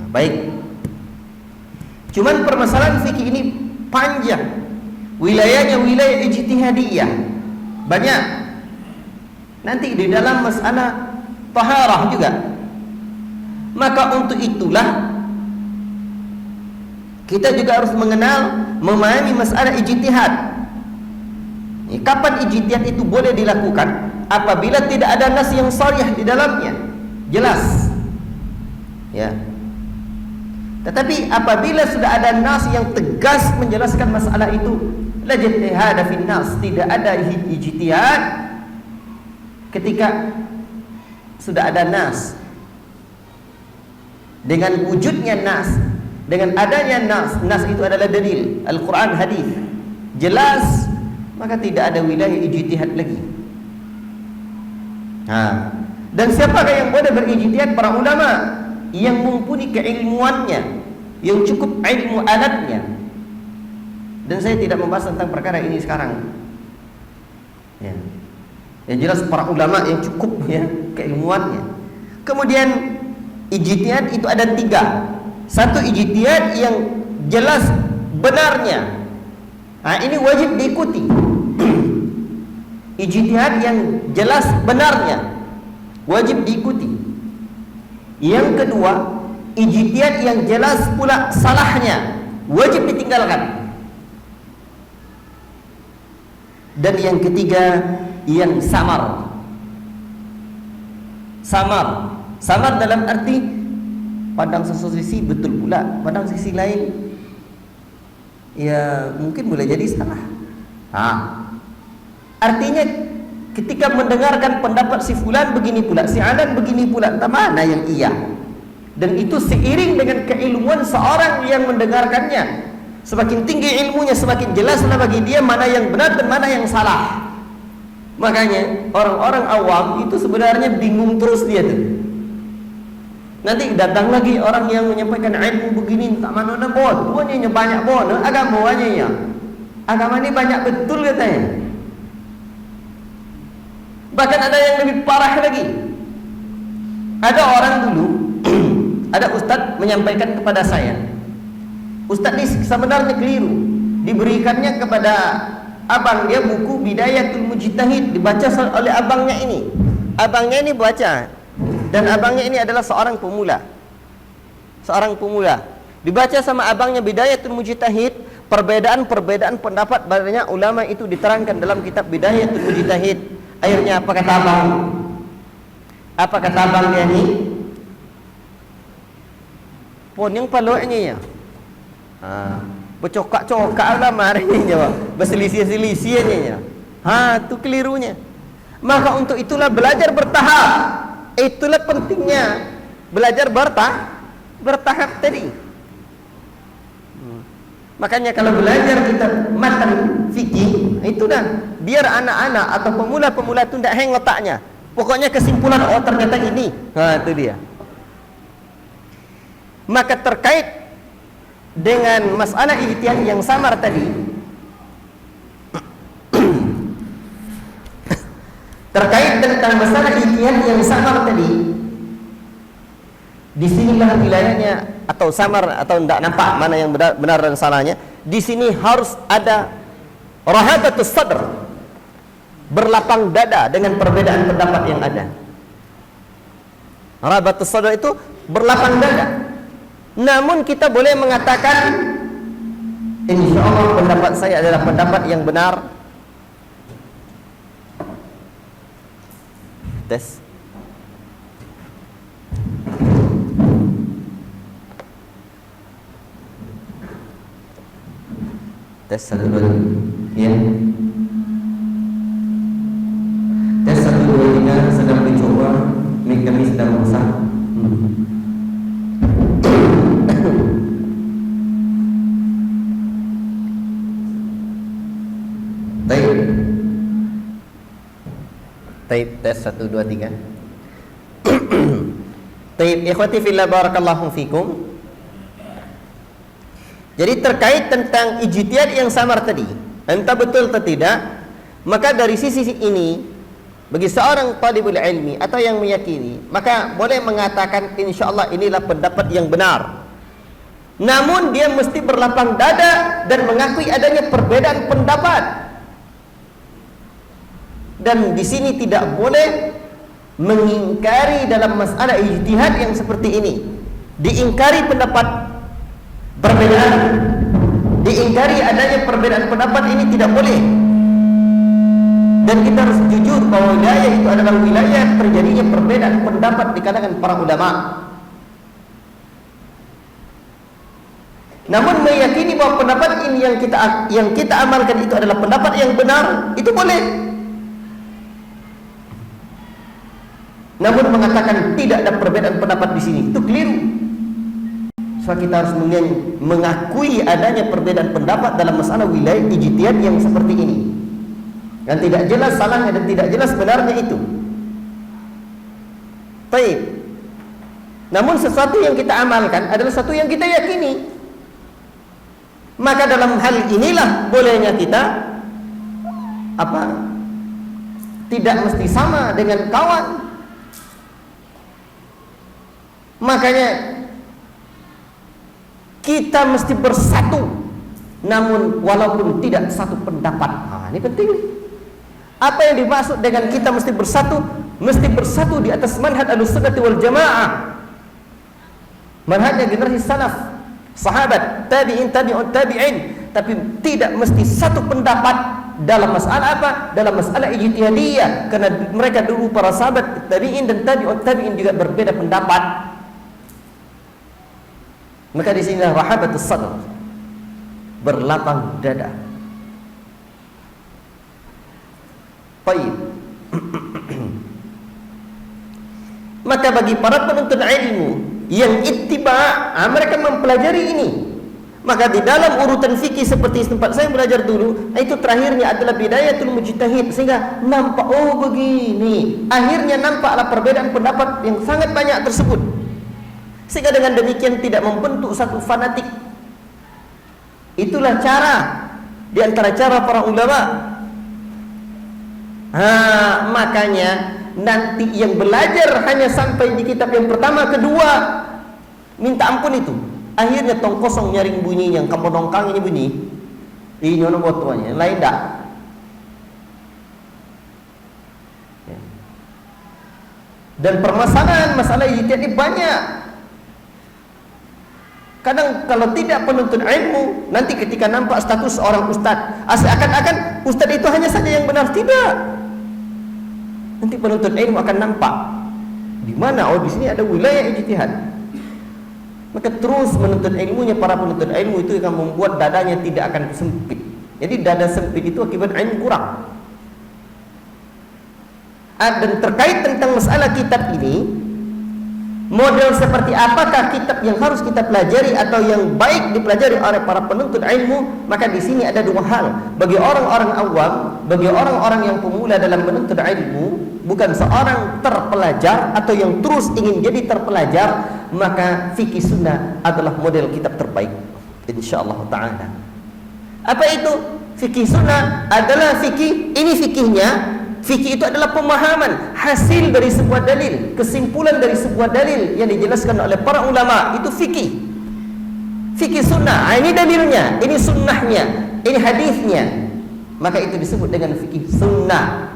Baik. Cuman permasalahan fikih ini panjang. Wilayahnya wilayah ijtihadiyah. Banyak. Nanti di dalam masalah taharah juga. Maka untuk itulah kita juga harus mengenal, memahami masalah ijtihad. Kapan ijtihad itu boleh dilakukan? Apabila tidak ada nas yang sharih di dalamnya. Jelas. Ya. Tetapi apabila sudah ada nas yang tegas menjelaskan masalah itu, la ijtihad fi nas, tidak ada ijtihad ketika sudah ada nas. Dengan wujudnya nas, dengan adanya nas itu adalah dalil Al-Quran, hadis jelas, maka tidak ada wilayah ijtihad lagi. Dan siapakah yang boleh berijtihad? Para ulama yang mumpuni keilmuannya, yang cukup ilmu alatnya. Dan saya tidak membahas tentang perkara ini sekarang. Ya. Yang jelas para ulama yang cukup ya keilmuannya. Kemudian ijtihad itu ada 3. Satu, ijtihad yang jelas benarnya. Nah, ini wajib diikuti. Ijtihad yang jelas benarnya wajib diikuti. Yang kedua, ijtihad yang jelas pula salahnya wajib ditinggalkan. Dan yang ketiga, yang samar. Samar dalam arti pandang satu sisi betul pula, pandang sisi lain ya mungkin boleh jadi salah. Artinya ketika mendengarkan pendapat si fulan begini pula, si alan begini pula, entah mana yang iya. Dan itu seiring dengan keilmuan seorang yang mendengarkannya. Semakin tinggi ilmunya, semakin jelaslah bagi dia mana yang benar dan mana yang salah. Makanya orang-orang awam itu sebenarnya bingung terus dia tuh. Nanti datang lagi orang yang menyampaikan ilmu begini, tak mana bon, buahnya banyak bon, agamanya ya. Agama ini banyak betul katanya. Bahkan ada yang lebih parah lagi. Ada orang dulu, ada ustadz menyampaikan kepada saya, ustadz ini sebenarnya keliru. Diberikannya kepada abang dia buku Bidayatul Mujtahid, dibaca oleh abangnya ini. Abangnya ini baca, dan abangnya ini adalah seorang pemula. Dibaca sama abangnya Bidayatul Mujtahid, perbedaan pendapat banyak ulama itu diterangkan dalam kitab Bidayatul Mujtahid. Akhirnya apa kata abang? Apa kata abang dia ni? Pon yang palunya ya. Bercokak-cokak lah marinya jawab. Berselisih-selisihnya ya. Tu kelirunya. Maka untuk itulah belajar bertahap. Itulah pentingnya belajar bertahap tadi. Makanya kalau belajar kita matan fikih, itu dah biar anak-anak atau pemula-pemula itu tidak hang otaknya. Pokoknya kesimpulan ternyata ini. Itu dia. Maka terkait dengan masalah ijtihad yang samar tadi, terkait tentang masalah ijtihad yang samar tadi, disinilah wilayahnya atau samar atau tidak nampak mana yang benar dan salahnya. Di sini harus ada rahabatus sadr, berlapang dada dengan perbedaan pendapat yang ada. Rahabatus sadr itu berlapang dada. Namun kita boleh mengatakan insyaallah pendapat saya adalah pendapat yang benar. Tes. Tes 1 2 3. Ya. Tes 1 2 3 sedang dicoba, mic kami sedang rusak. Taib tes 1 2 3. Taib ikhwati fillah barakallahu fikum. Jadi terkait tentang ijtihad yang samar tadi, entah betul atau tidak, maka dari sisi ini bagi seorang talibul ilmi atau yang meyakini, maka boleh mengatakan insyaallah inilah pendapat yang benar. Namun dia mesti berlapang dada dan mengakui adanya perbedaan pendapat. Dan di sini tidak boleh mengingkari dalam masalah ijtihad yang seperti ini. Diingkari pendapat perbedaan, diingkari adanya perbedaan pendapat ini tidak boleh. Dan kita harus jujur bahwa wilayah itu adalah wilayah terjadinya perbedaan pendapat di kalangan para ulama. Namun meyakini bahwa pendapat ini yang kita amalkan itu adalah pendapat yang benar, itu boleh. Namun mengatakan tidak ada perbedaan pendapat di sini, itu keliru. So kita harus mengakui adanya perbedaan pendapat dalam masalah wilayah ijtihad yang seperti ini. Dan tidak jelas salahnya dan tidak jelas benarnya itu. Baik. Namun sesuatu yang kita amalkan adalah sesuatu yang kita yakini. Maka dalam hal inilah bolehnya kita tidak mesti sama dengan kawan. Makanya kita mesti bersatu, namun walaupun tidak satu pendapat. Ini penting nih. Apa yang dimaksud dengan kita mesti bersatu? Mesti bersatu di atas manhaj Ahlussunnah wal Jamaah, manhajnya generasi salaf, sahabat, tabi'in, tabi'ut tabi'in. Tapi tidak mesti satu pendapat dalam masalah apa? Dalam masalah ijtihadiyah, karena mereka dulu para sahabat tabi'in dan tabi'ut tabi'in juga berbeda pendapat. Maka di sini rahabatus sadr, berlapang dada. Baik. Maka bagi para penuntut ilmu yang ittiba', mereka mempelajari ini. Maka di dalam urutan fikih seperti tempat saya belajar dulu, itu terakhirnya adalah bidayatul mujtahid, sehingga nampak begini. Akhirnya nampaklah perbedaan pendapat yang sangat banyak tersebut. Sehingga dengan demikian tidak membentuk satu fanatik. Itulah cara di antara cara para ulama. Makanya nanti yang belajar hanya sampai di kitab yang pertama, kedua, minta ampun itu. Akhirnya tong kosong nyaring bunyi yang kamu dongkang ini bunyi. Ini nyono botuannya, lain dak. Dan permasalahan masalah ijtihad ini banyak. Kadang kalau tidak penuntut ilmu, nanti ketika nampak status seorang ustaz, seakan-akan ustaz itu hanya saja yang benar. Tidak. Nanti penuntut ilmu akan nampak di mana di sini ada wilayah ijtihad. Maka terus menuntut ilmunya, para penuntut ilmu itu akan membuat dadanya tidak akan sempit. Jadi dada sempit itu akibat ilmu kurang. Dan terkait tentang masalah kitab ini, model seperti apakah kitab yang harus kita pelajari atau yang baik dipelajari oleh para penuntut ilmu? Maka di sini ada dua hal. Bagi orang-orang awam, bagi orang-orang yang pemula dalam menuntut ilmu, bukan seorang terpelajar atau yang terus ingin jadi terpelajar, maka fikih sunnah adalah model kitab terbaik, insyaallah ta'ala. Apa itu? Fikih sunnah adalah fikih, ini fikihnya. Fikih itu adalah pemahaman hasil dari sebuah dalil, kesimpulan dari sebuah dalil yang dijelaskan oleh para ulama. Itu fikih. Fikih sunnah, ini dalilnya, ini sunnahnya, ini hadisnya. Maka itu disebut dengan fikih sunnah.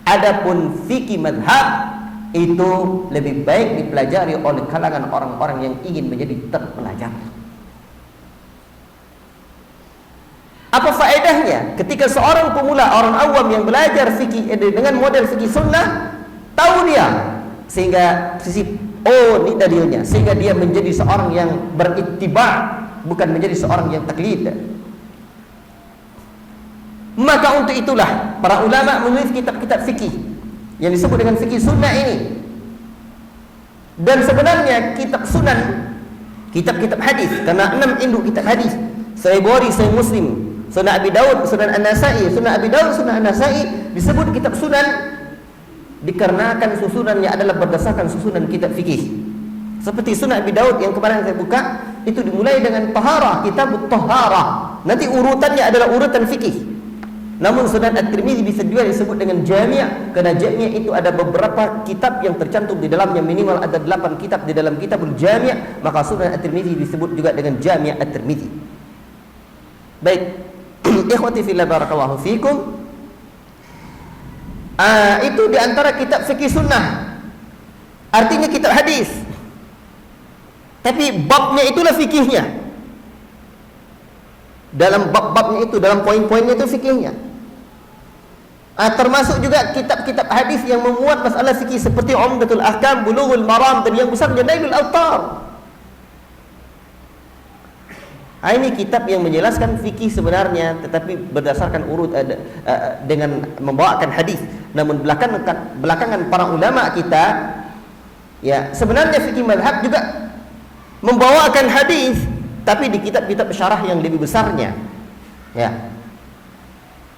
Adapun fikih madhab itu lebih baik dipelajari oleh kalangan orang-orang yang ingin menjadi terpelajar. Apa faedahnya ketika seorang pemula, orang awam yang belajar fikih dengan model fikih sunnah, tahu dia, sehingga ini dalilnya, sehingga dia menjadi seorang yang berittiba', bukan menjadi seorang yang taklid. Maka untuk itulah para ulama menulis kitab-kitab fikih yang disebut dengan fikih sunnah ini. Dan sebenarnya kitab sunan, kitab-kitab hadis, karena 6 induk kitab hadis, Sahih Bukhari, Sahih Muslim, Sunan Abi Daud, Sunan An-Nasai, Sunan Abi Daud, Sunan An-Nasai disebut kitab sunan dikarenakan susunannya adalah berdasarkan susunan kitab fikih. Seperti Sunan Abi Daud yang kemarin saya buka, itu dimulai dengan taharah, kitab taharah. Nanti urutannya adalah urutan fikih. Namun Sunan At-Tirmidzi bisa juga disebut dengan jami', karena jami' itu ada beberapa kitab yang tercantum di dalamnya, minimal ada 8 kitab di dalam kitabul jami', maka Sunan At-Tirmidzi disebut juga dengan Jami' At-Tirmidzi. Baik, ikhwati fillah barakallahu fikum. Itu di antara kitab fikih sunnah. Artinya kitab hadis. Tapi babnya itulah fikihnya. Dalam bab-babnya itu, dalam poin-poinnya itu fikihnya. Termasuk juga kitab-kitab hadis yang memuat masalah fikih seperti Umdatul Ahkam, Bulughul Maram, dan yang besarnya Nailul Awtar. Ini kitab yang menjelaskan fikih sebenarnya, tetapi berdasarkan urut dengan membawakan hadis. Namun belakangan para ulama kita, ya sebenarnya fikih mazhab juga membawakan hadis, tapi di kitab-kitab syarah yang lebih besarnya. Ya.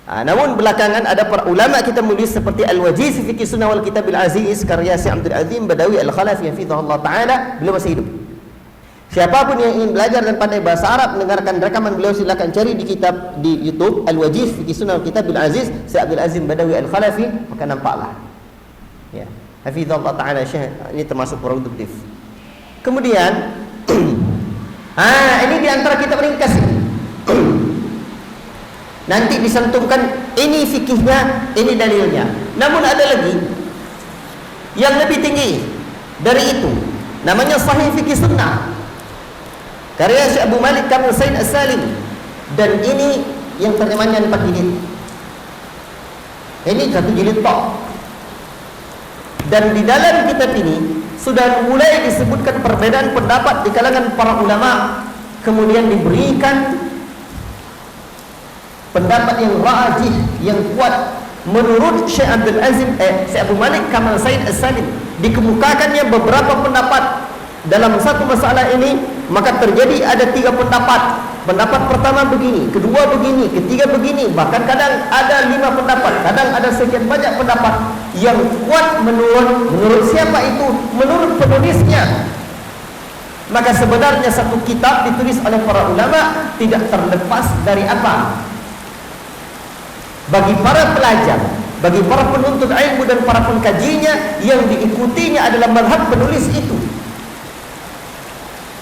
Namun belakangan ada para ulama kita menulis seperti Al-Wajiz fi Fiqh Sunnah wal Kitab Al-Aziz karya Syekh Abdul Azim Badawi Al-Khalafi hafizahullah taala, beliau masih hidup. Siapapun yang ingin belajar dan pandai bahasa Arab, mendengarkan rekaman beliau, silakan cari di kitab di YouTube Al-Wajiz Fiqh Sunnah Kitabil Aziz Syekh Abdul Azim Badawi Al-Khalafi, maka nampaklah. Ya, hafizallah taala Syekh ini termasuk produktif. Kemudian ini di antara kitab ringkas ini. Nanti disentuhkan ini fikihnya, ini dalilnya. Namun ada lagi yang lebih tinggi dari itu, namanya Sahih Fiqh Sunnah karya Syekh Abu Malik Kamil Said As-Salim, dan ini yang terjemahannya 4 jilid. Ini 1 jilid tok. Dan di dalam kitab ini sudah mulai disebutkan perbedaan pendapat di kalangan para ulama, kemudian diberikan pendapat yang rajih, yang kuat menurut Syekh Abdul Azim Syekh Abu Malik Kamil Said As-Salim. Dikemukakannya beberapa pendapat dalam satu masalah ini, maka terjadi ada 3 pendapat. Pendapat pertama begini, kedua begini, ketiga begini, bahkan kadang ada 5 pendapat, kadang ada sekian banyak pendapat. Yang kuat menurut siapa itu? Menurut penulisnya. Maka sebenarnya satu kitab ditulis oleh para ulama tidak terlepas dari apa? Bagi para pelajar, bagi para penuntut ilmu dan para pengkajinya, yang diikutinya adalah mazhab penulis itu.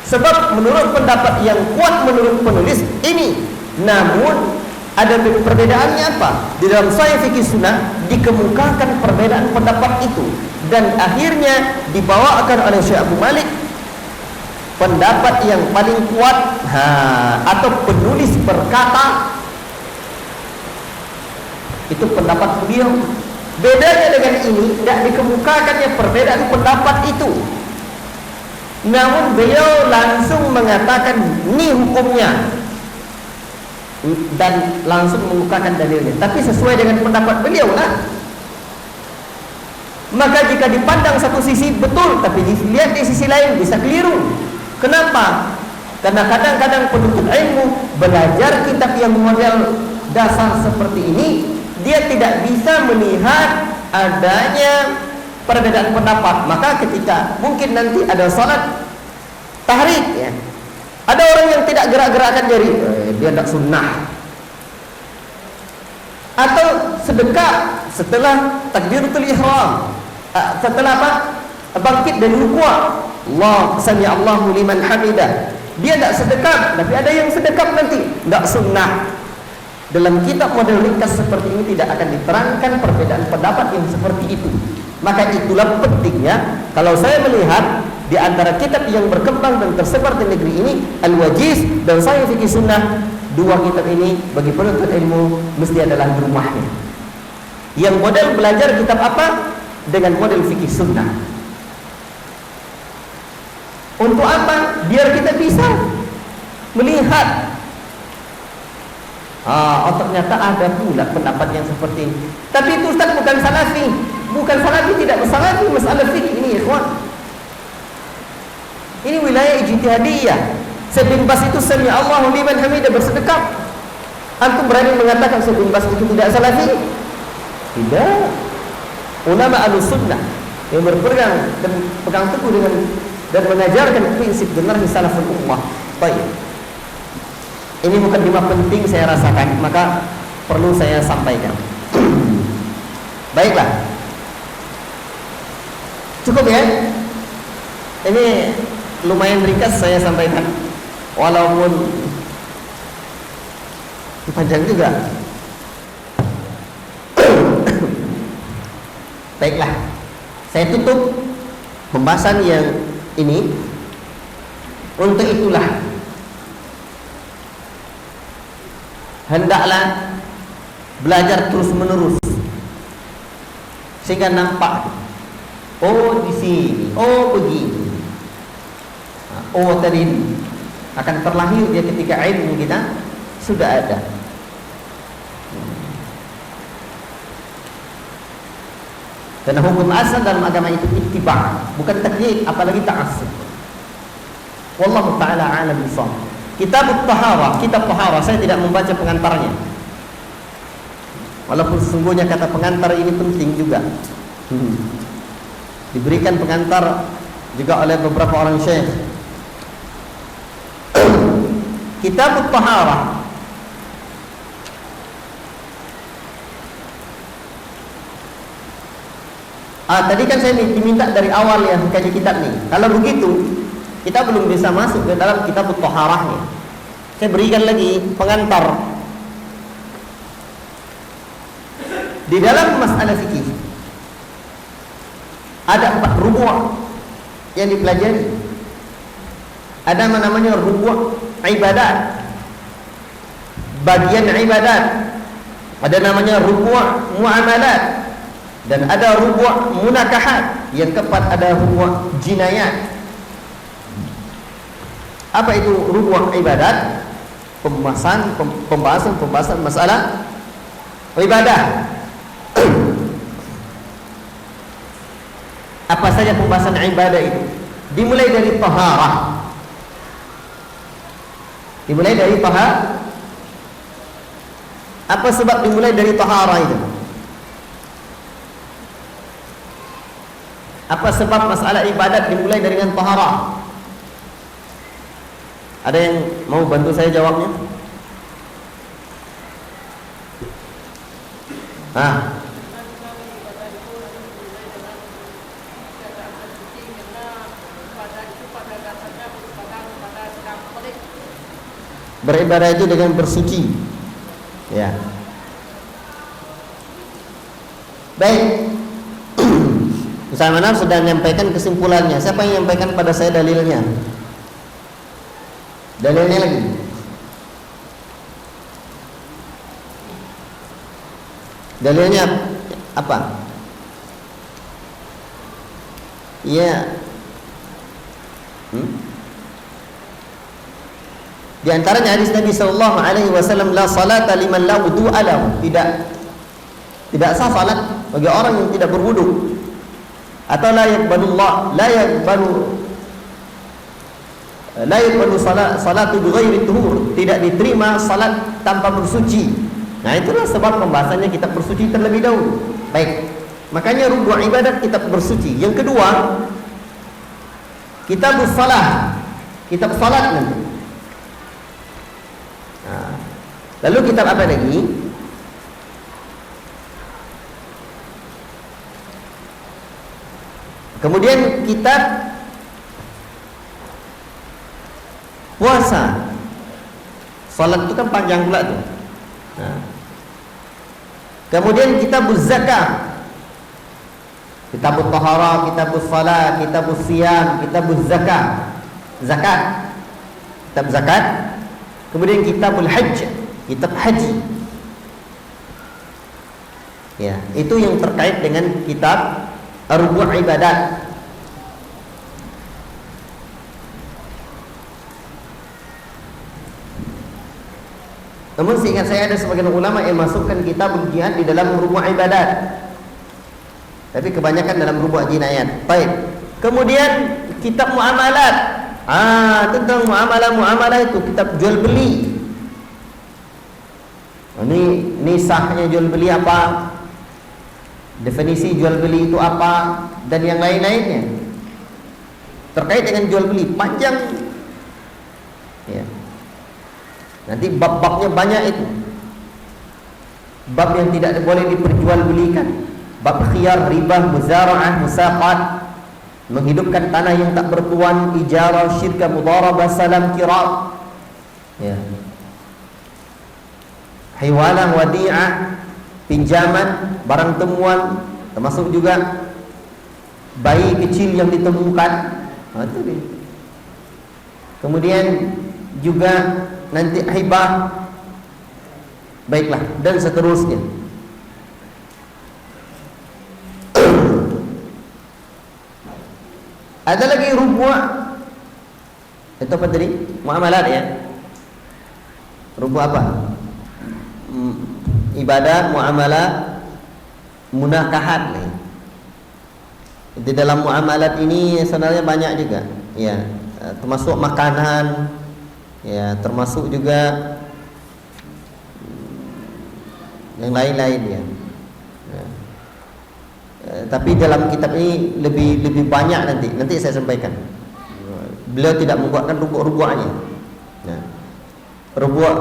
Sebab menurut pendapat yang kuat menurut penulis ini. Namun ada perbedaannya apa? Di dalam Sahih Fiqh Sunnah dikemukakan perbedaan pendapat itu, dan akhirnya dibawakan oleh Syekh Abu Malik pendapat yang paling kuat, atau penulis berkata itu pendapat beliau. Bedanya dengan ini, tidak dikemukakannya perbedaan pendapat itu, namun beliau langsung mengatakan ini hukumnya dan langsung mengukakan dalilnya, tapi sesuai dengan pendapat beliau lah. Maka jika dipandang satu sisi betul, tapi dilihat di sisi lain bisa keliru. Kenapa? Karena kadang-kadang penuntut ilmu belajar kitab yang model dasar seperti ini, dia tidak bisa melihat adanya perbedaan pendapat. Maka ketika mungkin nanti ada salat tahrik, ya, ada orang yang tidak gerak-gerakan jari, dia tidak sunnah. Atau sedekah setelah takbiratul ihram, setelah apa? Bangkit dari rukuk, Allah sami Allahu liman hamidah, dia tidak sedekap, tapi ada yang sedekap nanti, tidak sunnah. Dalam kitab model ringkas seperti ini tidak akan diterangkan perbedaan pendapat yang seperti itu. Maka itulah pentingnya kalau saya melihat di antara kitab yang berkembang dan tersebar di negeri ini, Al-Wajiz dan Sahih Fiqh Sunnah, 2 kitab ini bagi penuntut ilmu mesti adalah di rumahnya. Yang model belajar kitab apa? Dengan model fikih sunnah. Untuk apa? Biar kita bisa melihat, ternyata ada pula pendapat yang seperti ini. Tapi itu Ustaz bukan salafi. Bukan salafi, tidak bersalafi masalah fikih ini, ikhwan. Ini wilayah ijtihadiyah. Syekh bin Baz itu sami Allahu liman hamidah bersedekap. Antum berani mengatakan Syekh bin Baz itu tidak salafi? Tidak. Ulama Ahlussunnah yang berpegang dan pegang teguh dengan dan mengajarkan prinsip benar di salaful ummah. Baik. Ini mukadimah penting saya rasakan, maka perlu saya sampaikan. Baiklah. Cukup ya? Ini lumayan ringkas saya sampaikan, walaupun panjang juga. Baiklah, saya tutup pembahasan yang ini. Untuk itulah hendaklah belajar terus menerus sehingga nampak, oh di sini, oh begini, oh tadi akan terlahir dia ketika ilmu kita sudah ada. Karena hukum asal dalam agama itu ittiba', bukan taklid, apalagi ta'assub. Wallahu ta'ala a'lam bishawab. Kitab Taharah, kitab Taharah saya tidak membaca pengantarnya. Walaupun sesungguhnya kata pengantar ini penting juga. Diberikan pengantar juga oleh beberapa orang syekh. Kitab Taharah. Tadi kan saya diminta dari awal ya kaji kitab nih. Kalau begitu, kita belum bisa masuk ke dalam Kitab Taharahnya. Saya berikan lagi pengantar. Di dalam masalah fikih ada 4 rubu' yang dipelajari. Ada namanya rubu' ibadat, bagian ibadat. Ada namanya rubu' muamalat, dan ada rubu' munakahat. Yang keempat ada rubu' jinayat. Apa itu rubu' ibadat? Pembahasan masalah ibadah. Apa saja pembahasan ibadah itu? Dimulai dari taharah. Dimulai dari taharah. Apa sebab dimulai dari taharah itu? Apa sebab masalah ibadat dimulai dengan taharah? Ada yang mau bantu saya jawabnya? Beribadah itu dengan bersuci. Ya. Baik. Ustaz Manar sudah menyampaikan kesimpulannya. Siapa yang menyampaikan pada saya dalilnya? Dalilnya lagi. Dalilnya apa? Iya. Di antaranya hadis Nabi sallallahu alaihi wasallam, la salata liman la wudu'a lahu. Tidak sah salat bagi orang yang tidak berwudu. Atau la yaqbalullah, la yaqbalu salatu bighairi tuhur. Tidak diterima salat tanpa bersuci. Nah, itulah sebab pembahasannya kitab bersuci terlebih dahulu. Baik. Makanya rubu' ibadat kitab bersuci. Yang kedua, kitab salat. Kitab salat nanti. Lalu kitab apa lagi? Kemudian kitab puasa. Salat itu kan panjang pula tuh. Kemudian kitab zakat. Kitab taharah, kitab salat, kitab siyam, kitab zakat. Zakat. Kitab zakat. Kemudian kitabul hajj, kitab haji. Ya, itu yang terkait dengan kitab rubu' ibadat. Namun seingat saya ada sebagian ulama yang masukkan kitab jihad di dalam rubu' ibadat. Tapi kebanyakan dalam rubu' jinayat. Baik. Kemudian kitab muamalat. Tentang muamalah itu kitab jual beli. Ini sahnya jual beli apa? Definisi jual beli itu apa? Dan yang lain-lainnya terkait dengan jual beli panjang. Ya. Nanti bab-babnya banyak itu. Bab yang tidak boleh diperjualbelikan. Bab khiyar, riba, muzara'ah, musaqat, menghidupkan tanah yang tak bertuan, ijarah, syirka, mudharabah, salam, kira. Ya. Hiwalah, wadi'ah, pinjaman, barang temuan, termasuk juga bayi kecil yang ditemukan. Itu dia. Kemudian juga nanti hibah, baiklah, dan seterusnya. Ada lagi rubu'. Itu apa tadi? Muamalat ya. Rubu' apa? Ibadah, muamalah, munakahat. Di dalam muamalat ini sebenarnya banyak juga. Ya, termasuk makanan. Ya, termasuk juga yang lain-lain ya. Tapi dalam kitab ini lebih banyak nanti saya sampaikan. Beliau tidak membuatkan rubu'-rubu'annya. Nah, berbuat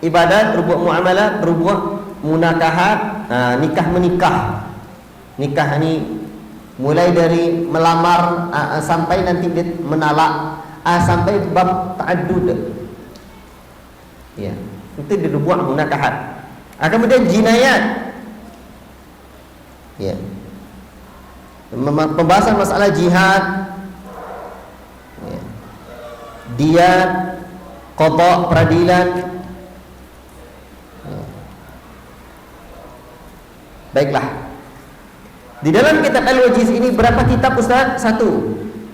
ibadat, berbuat muamalah, berbuat munakahat, nikah menikah. Nikah ini mulai dari melamar sampai nanti dia menalak, sampai bab ta'addud. Ya, itu dibuat munakahat. Kemudian jinayat. Ya. Pembahasan masalah jihad, ya. Diyat, qada, peradilan. Ya. Baiklah. Di dalam kitab Al-Wajiz ini berapa kitab Ustaz? 1.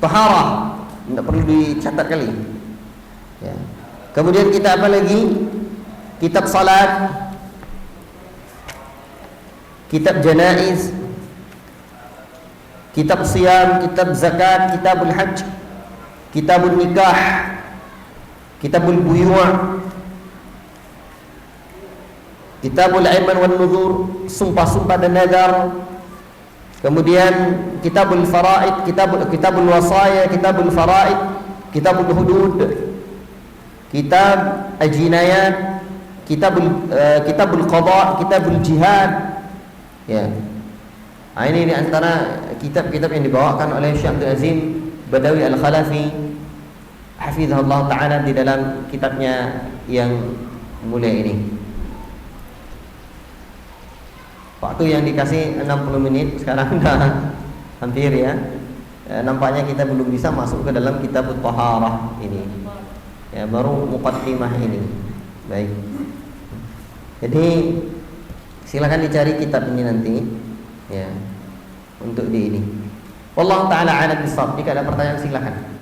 Taharah. Tidak perlu dicatat kali. Ya. Kemudian kita apa lagi? Kitab salat, kitab janaiz, kitab siyam, kitab zakat, kitabul hajj, kitabul nikah, kitabul buyu', kitabul aiman wan nuzur, sumpah-sumpah dan nazar. Kemudian kitabul faraid, kitabul wasaya, kitabul faraid, kitabul hudud, kitab al-jinayat, kitabul qada, kitabul jihad. Ya. Ini di antara kitab-kitab yang dibawakan oleh Syekh Abdul Azim Badawi Al-Khalafi hafizahullah taala di dalam kitabnya yang mulia ini. Waktu yang dikasih 60 menit, sekarang sudah hampir ya. Nampaknya kita belum bisa masuk ke dalam kitab Taharah ini. Ya, baru muqaddimah ini. Baik. Jadi silakan dicari kitab ini nanti ya untuk di ini. Wallahu taala a'lam bishawab. Jika ada pertanyaan silakan.